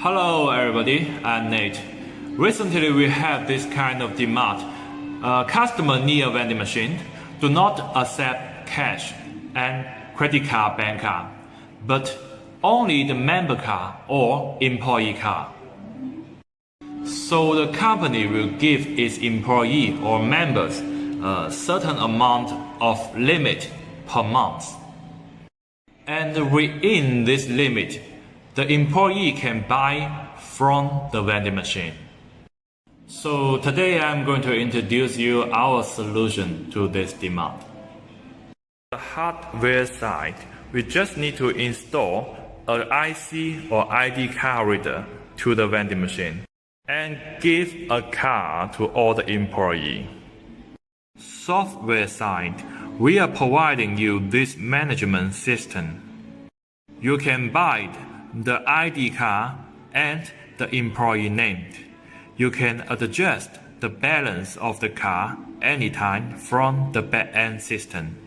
Hello everybody, I'm Nate. Recently we had this kind of demand. Customer near vending machine do not accept cash and credit card, bank card, but only the member card or employee card. So the company will give its employee or members a certain amount of limit per month. And within this limit, the employee can buy from the vending machine. So today I'm going to introduce you our solution to this demand. The hardware side, we just need to install an IC or ID card reader to the vending machine and give a card to all the employees. Software side, we are providing you this management system. You can buy the ID card and the employee name. You can adjust the balance of the card anytime from the back-end system.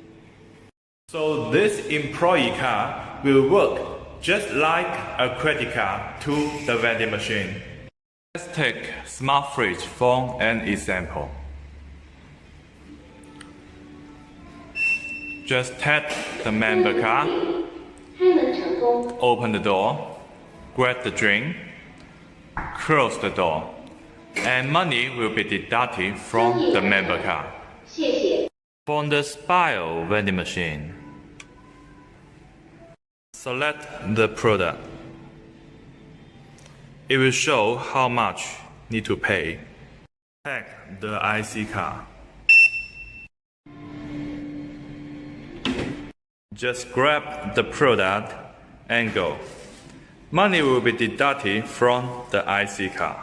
So this employee card will work just like a credit card to the vending machine. Let's take smart fridge for an example. Just tap the member card, open the door, grab the drink, close the door, and money will be deducted from the member card. From the Spire vending machine, select the product. It will show how much need to pay. Take the IC card. Just grab the product and go. Money will be deducted from the IC card.